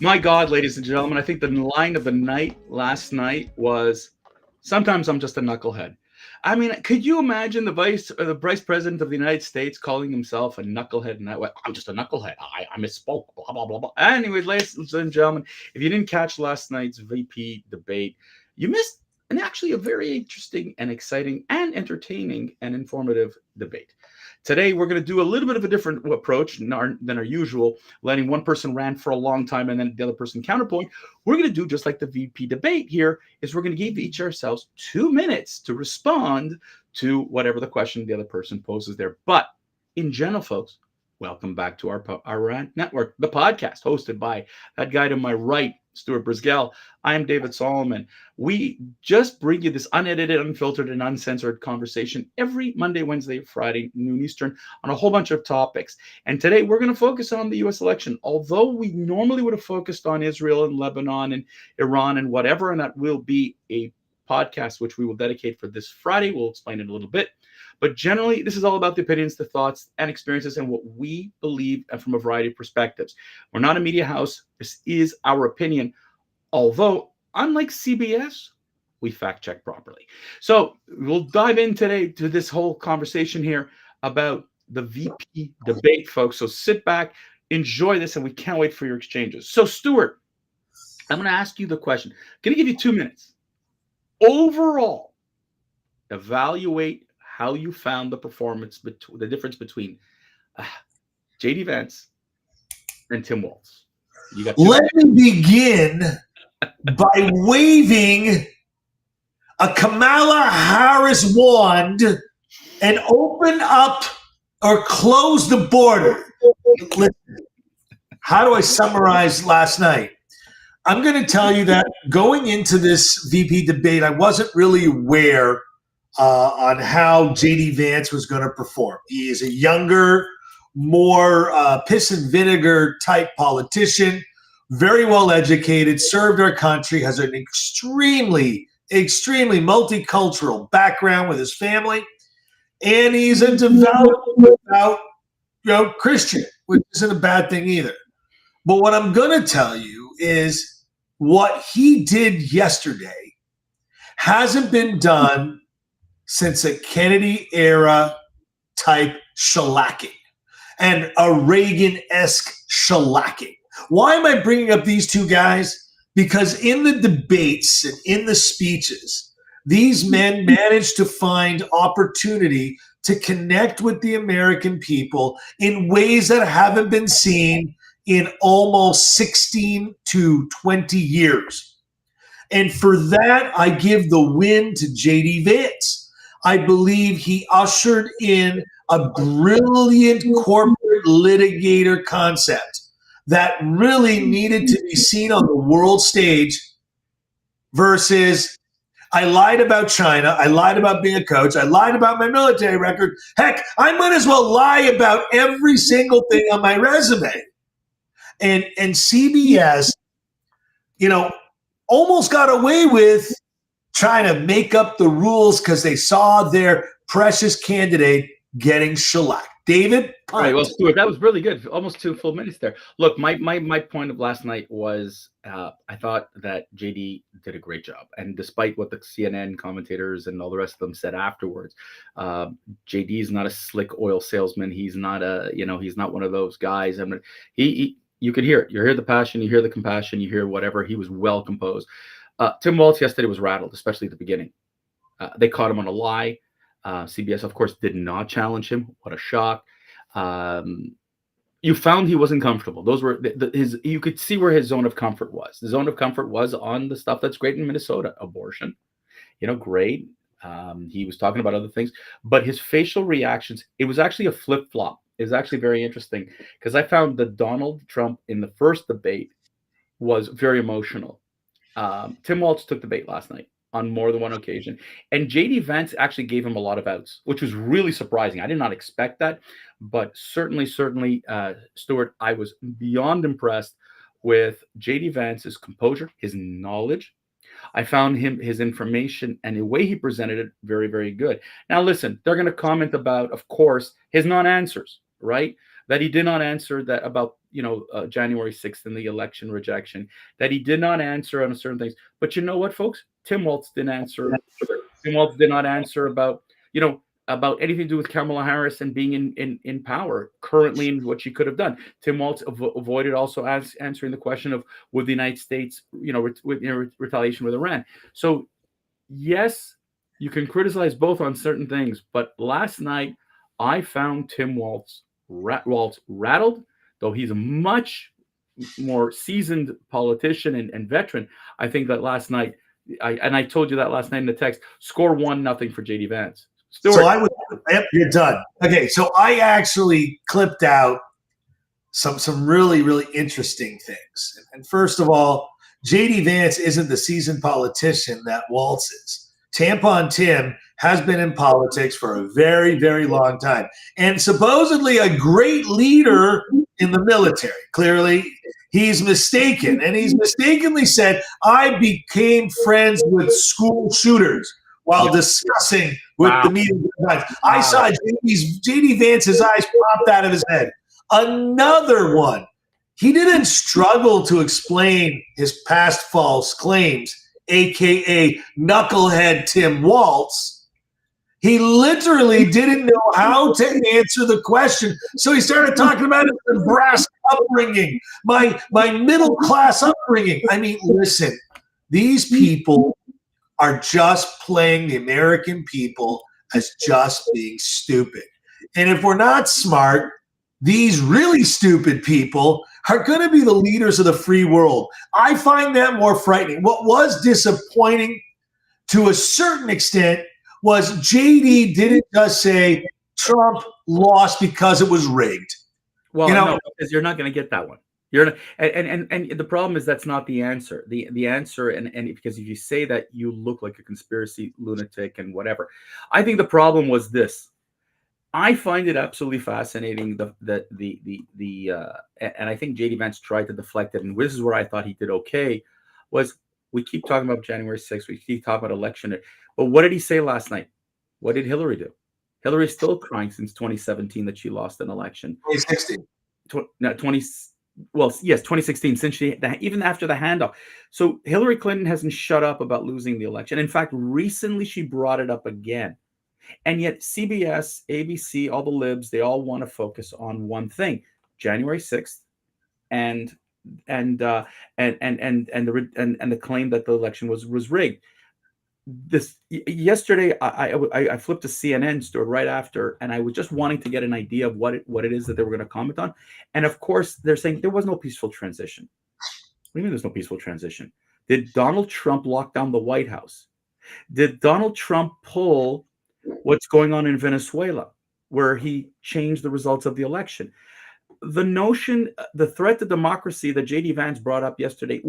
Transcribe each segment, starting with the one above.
My God, ladies and gentlemen, I think the line of the night last night was, "Sometimes I'm just a knucklehead." I mean, could you imagine the vice president of the United States calling himself a knucklehead in that way? I'm just a knucklehead. I misspoke. Blah blah blah blah. Anyways, ladies and gentlemen, if you didn't catch last night's VP debate, you missed an actually a very interesting and exciting and entertaining and informative debate. Today, we're going to do a little bit of a different approach than our usual, letting one person rant for a long time and then the other person counterpoint. We're going to do just like the VP debate here, is we're going to give each ourselves 2 minutes to respond to whatever the question the other person poses there. But in general, folks, welcome back to our rant network, the podcast hosted by that guy to my right, Stuart Brisgell. I am David Solomon. We just bring you this unedited, unfiltered, and uncensored conversation every Monday, Wednesday, Friday, noon Eastern, on a whole bunch of topics. And today we're going to focus on the U.S. election. Although we normally would have focused on Israel and Lebanon and Iran and whatever, and that will be a podcast which we will dedicate for this Friday. We'll explain it a little bit. But generally, this is all about the opinions, the thoughts, and experiences, and what we believe from a variety of perspectives. We're not a media house. This is our opinion. Although, unlike CBS, we fact check properly. So we'll dive in today to this whole conversation here about the VP debate, folks. So sit back, enjoy this, and we can't wait for your exchanges. So, Stuart, I'm going to ask you the question. I'm going to give you 2 minutes. Overall, evaluate how you found the performance, the difference between JD Vance and Tim Walz. You got Let me begin by waving a Kamala Harris wand and open up or close the border. Listen, how do I summarize last night? I'm going to tell you that going into this VP debate, I wasn't really aware on how JD Vance was going to perform. He is a younger, more piss and vinegar type politician, very well educated, served our country, has an extremely multicultural background with his family, and he's a devout Christian, which isn't a bad thing either. But what I'm going to tell you is what he did yesterday hasn't been done since a Kennedy era type shellacking and a Reagan-esque shellacking. Why am I bringing up these two guys? Because in the debates and in the speeches, these men managed to find opportunity to connect with the American people in ways that haven't been seen in almost 16 to 20 years. And for that, I give the win to JD Vance. I believe he ushered in a brilliant corporate litigator concept that really needed to be seen on the world stage versus I lied about China, I lied about being a coach, I lied about my military record. Heck, I might as well lie about every single thing on my resume. And CBS, almost got away with trying to make up the rules because they saw their precious candidate getting shellacked. David? All right, well, Stuart, that was really good. Almost 2 full minutes there. Look, my point of last night was I thought that JD did a great job. And despite what the CNN commentators and all the rest of them said afterwards, JD is not a slick oil salesman. He's not he's not one of those guys. I mean, you could hear it. You hear the passion, you hear the compassion, you hear whatever. He was well composed. Tim Walz yesterday was rattled, especially at the beginning. They caught him on a lie. CBS, of course, did not challenge him. What a shock. You found he wasn't comfortable. Those were you could see where his zone of comfort was. The zone of comfort was on the stuff that's great in Minnesota. Abortion, great. He was talking about other things, but his facial reactions, it was actually a flip-flop. It was actually very interesting because I found that Donald Trump in the first debate was very emotional. Tim Walz took the bait last night on more than one occasion. And JD Vance actually gave him a lot of outs, which was really surprising. I did not expect that, but certainly, Stuart, I was beyond impressed with JD Vance's composure, his knowledge. I found his information and the way he presented it very, very good. Now, listen, they're going to comment about, of course, his non-answers, right? that he did not answer that about January 6th and the election rejection, that he did not answer on certain things. But you know what, folks? Tim Walz didn't answer. Tim Walz did not answer about about anything to do with Kamala Harris and being in power currently and what she could have done. Tim Walz avoided also answering the question of would the United States, retaliation with Iran. So yes, you can criticize both on certain things, but last night I found Tim Walz rattled, though he's a much more seasoned politician and veteran. I think that last night, I told you that last night in the text, score 1-0 for JD Vance. Stuart. So yep, you're done. Okay, so I actually clipped out some really, really interesting things. And first of all, JD Vance isn't the seasoned politician that Walz is. Tampon Tim has been in politics for a very, very long time and supposedly a great leader in the military. Clearly, he's mistaken. And he's mistakenly said, I became friends with school shooters while discussing with the media. I saw JD Vance's eyes popped out of his head. Another one. He didn't struggle to explain his past false claims, a.k.a. knucklehead Tim Walz. He literally didn't know how to answer the question, so he started talking about his Nebraska upbringing, my middle-class upbringing. I mean, listen, these people are just playing the American people as just being stupid. And if we're not smart, these really stupid people are going to be the leaders of the free world. I find that more frightening. What was disappointing to a certain extent was JD didn't just say Trump lost because it was rigged. Well, no, because you're not going to get that one. You're not, and the problem is that's not the answer. The answer, and because if you say that, you look like a conspiracy lunatic and whatever. I think the problem was this. I find it absolutely fascinating and I think JD Vance tried to deflect it, and this is where I thought he did okay. Was we keep talking about January 6th, we keep talking about election, but what did he say last night? What did Hillary do? Hillary's still crying since 2017 that she lost an election. 2016. 2016, since even after the handoff. So Hillary Clinton hasn't shut up about losing the election. In fact, recently she brought it up again. And yet CBS, ABC, all the libs, they all want to focus on one thing: January 6th and the claim that the election was rigged. Yesterday I flipped to CNN story right after, and I was just wanting to get an idea of what it is that they were going to comment on. And of course, they're saying there was no peaceful transition. What do you mean there's no peaceful transition? Did Donald Trump lock down the White House? Did Donald Trump pull what's going on in Venezuela, where he changed the results of the election? The notion, the threat to democracy that JD Vance brought up yesterday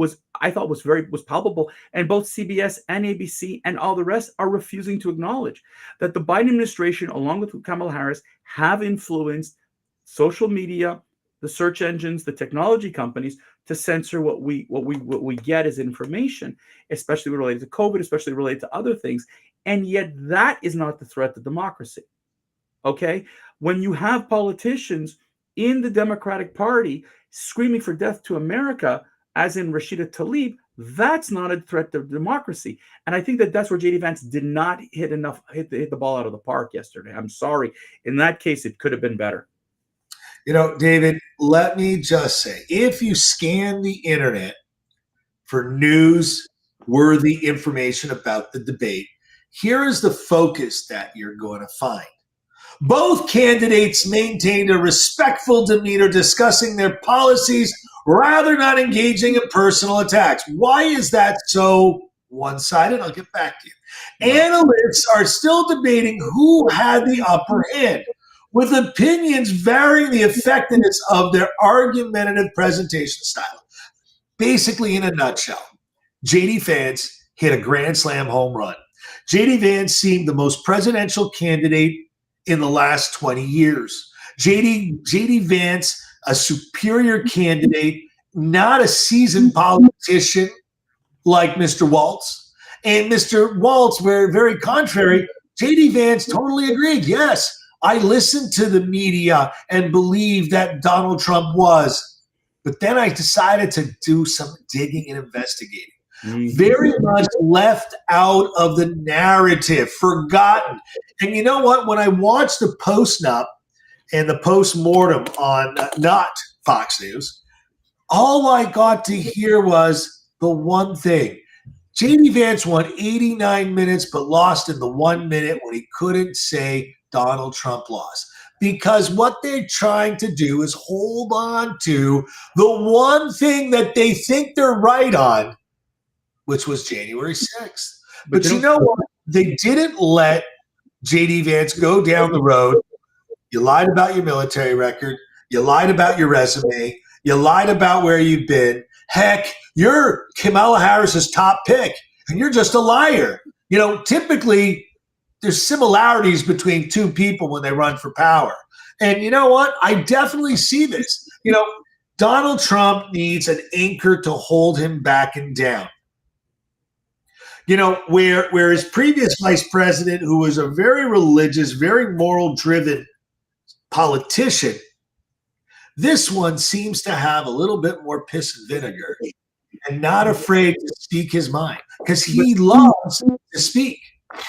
I thought was palpable, and both CBS and ABC and all the rest are refusing to acknowledge that the Biden administration, along with Kamala Harris, have influenced social media, the search engines, the technology companies to censor what we get as information, especially related to COVID, especially related to other things. And yet that is not the threat to democracy. Okay? When you have politicians in the Democratic Party screaming for death to America, as in Rashida Tlaib, that's not a threat to democracy. And I think that's where JD Vance did not hit the ball out of the park yesterday. I'm sorry. In that case, it could have been better. David, let me just say, if you scan the internet for news-worthy information about the debate, here is the focus that you're going to find. Both candidates maintained a respectful demeanor discussing their policies rather not engaging in personal attacks. Why is that so one-sided? I'll get back to you. Analysts are still debating who had the upper hand, with opinions varying the effectiveness of their argumentative presentation style. Basically, in a nutshell, JD Vance hit a grand slam home run. JD Vance seemed the most presidential candidate in the last 20 years. JD Vance, a superior candidate, not a seasoned politician like Mr. Walz. And Mr. Walz, very contrary, JD Vance totally agreed. Yes, I listened to the media and believed that Donald Trump was. But then I decided to do some digging and investigating. Very much left out of the narrative, forgotten. And you know what? When I watched the post-nup and the post-mortem on not Fox News, all I got to hear was the one thing. J.D. Vance won 89 minutes but lost in the 1 minute when he couldn't say Donald Trump lost. Because what they're trying to do is hold on to the one thing that they think they're right on, which was January 6th. But you know what? They didn't let J.D. Vance go down the road. You lied about your military record. You lied about your resume. You lied about where you've been. Heck, you're Kamala Harris's top pick, and you're just a liar. You know, typically there's similarities between two people when they run for power. And you know what? I definitely see this. You know, Donald Trump needs an anchor to hold him back and down. You know, where his previous vice president, who was a very religious, very moral-driven politician, this one seems to have a little bit more piss and vinegar and not afraid to speak his mind because he loves to speak.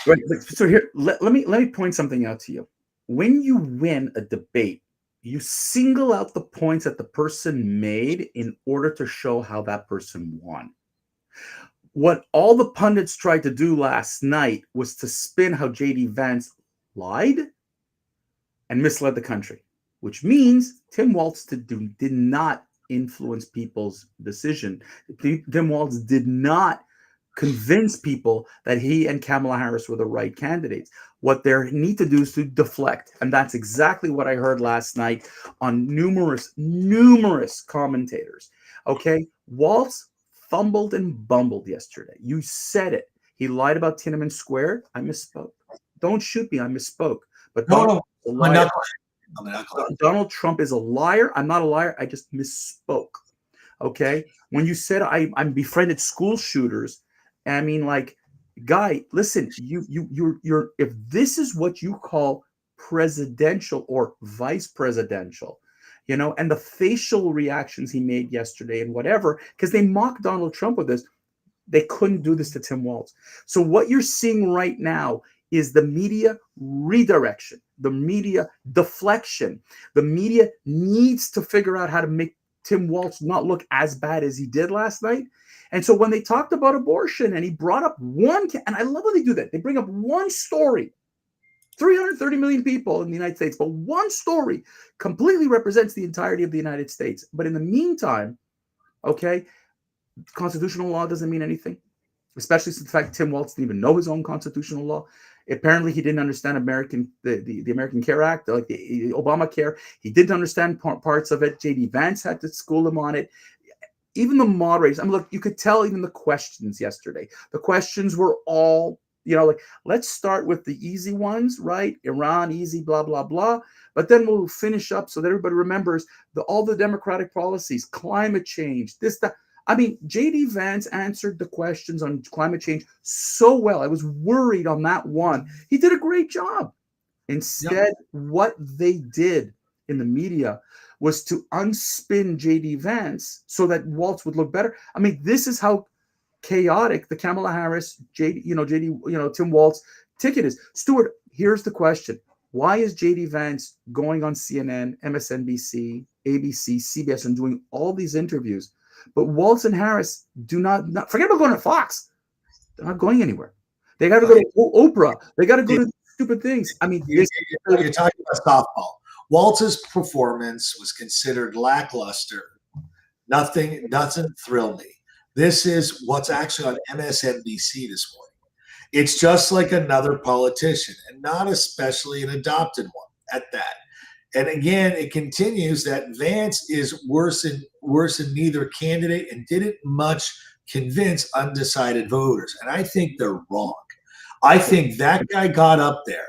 Right. So here, let me point something out to you. When you win a debate, you single out the points that the person made in order to show how that person won. What all the pundits tried to do last night was to spin how J.D. Vance lied and misled the country, which means Tim Walz did not influence people's decision. Tim Walz did not convince people that he and Kamala Harris were the right candidates. What they need to do is to deflect. And that's exactly what I heard last night on numerous commentators. Okay. Walz fumbled and bumbled yesterday. You said it. He lied about Tiananmen Square. I misspoke. Don't shoot me. I misspoke. But No, Donald Trump is a liar. I'm not a liar. I just misspoke. Okay. When you said I'm befriended school shooters, I mean, like, guy, listen, you're if this is what you call presidential or vice presidential, you know, and the facial reactions he made yesterday and whatever, because they mocked Donald Trump with this, they couldn't do this to Tim Walz. So what you're seeing right now is the media redirection, the media deflection. The media needs to figure out how to make Tim Walz not look as bad as he did last night. And so when they talked about abortion and he brought up one, and I love when they do that, they bring up one story, 330 million people in the United States, but one story completely represents the entirety of the United States. But in the meantime, okay, constitutional law doesn't mean anything, especially since the fact Tim Walz didn't even know his own constitutional law. Apparently, he didn't understand the American Care Act, like the Obamacare. He didn't understand parts of it. J.D. Vance had to school him on it. Even the moderators, I mean, look, you could tell even the questions yesterday. The questions were all, you know, like, let's start with the easy ones, right? Iran, easy, blah, blah, blah. But then we'll finish up so that everybody remembers all the democratic policies, climate change, this, that. I mean, J.D. Vance answered the questions on climate change so well. I was worried on that one. He did a great job. Instead, what they did in the media was to unspin J.D. Vance so that Walz would look better. I mean, this is how chaotic the Kamala Harris, Tim Walz ticket is. Stuart, here's the question. Why is J.D. Vance going on CNN, MSNBC, ABC, CBS, and doing all these interviews? But Walz and Harris do not forget about going to Fox. They're not going anywhere. They got to go to Oprah. They got to go to stupid things. I mean, you're talking about softball. Walz's performance was considered lackluster. Nothing doesn't thrill me. This is what's actually on MSNBC this morning. It's just like another politician, and not especially an adopted one at that. And again, it continues that Vance is worse than neither candidate and didn't much convince undecided voters. And I think they're wrong. I think that guy got up there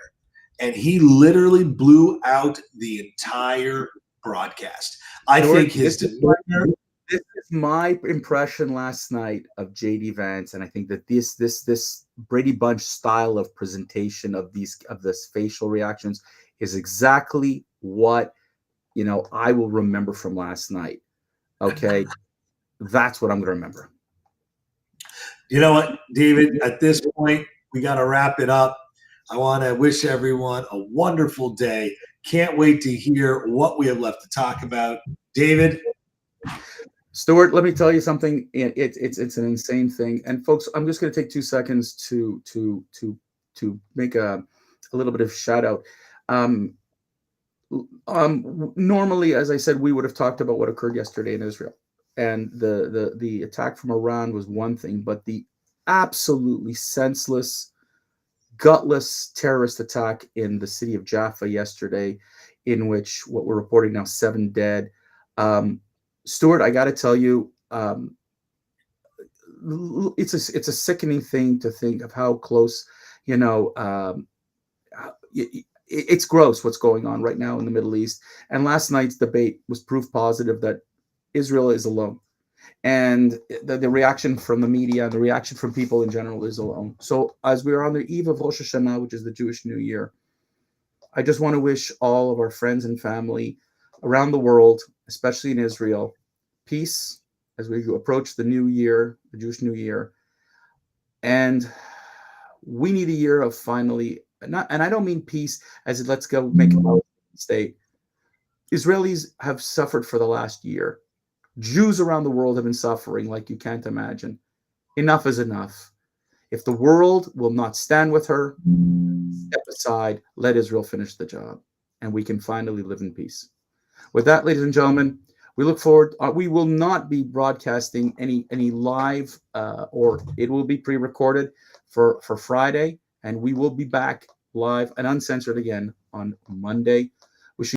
and he literally blew out the entire broadcast. I think his demeanor. This is my impression last night of J.D. Vance, and I think that this Brady Bunch style of presentation of this facial reactions is exactly what, I will remember from last night. Okay. That's what I'm going to remember. You know what, David, at this point, we got to wrap it up. I want to wish everyone a wonderful day. Can't wait to hear what we have left to talk about. David? Stuart, let me tell you something. It's an insane thing. And folks, I'm just going to take 2 seconds to make a little bit of shout out. Normally, as I said, we would have talked about what occurred yesterday in Israel, and the attack from Iran was one thing, but the absolutely senseless, gutless terrorist attack in the city of Jaffa yesterday, in which what we're reporting now 7 dead. Stuart, I got to tell you, it's a sickening thing to think of how close, it's gross what's going on right now in the Middle East. And last night's debate was proof positive that Israel is alone. And the reaction from the media and the reaction from people in general is alone. So as we are on the eve of Rosh Hashanah, which is the Jewish New Year, I just want to wish all of our friends and family around the world, especially in Israel, peace as we approach the new year, the Jewish New Year. And we need a year of finally, and I don't mean peace as in let's go make a state. Israelis have suffered for the last year. Jews around the world have been suffering like you can't imagine. Enough is enough. If the world will not stand with her, step aside, let Israel finish the job, and we can finally live in peace. With that, ladies and gentlemen, we look forward. We will not be broadcasting any live, or it will be pre-recorded for Friday, and we will be back live and uncensored again on Monday.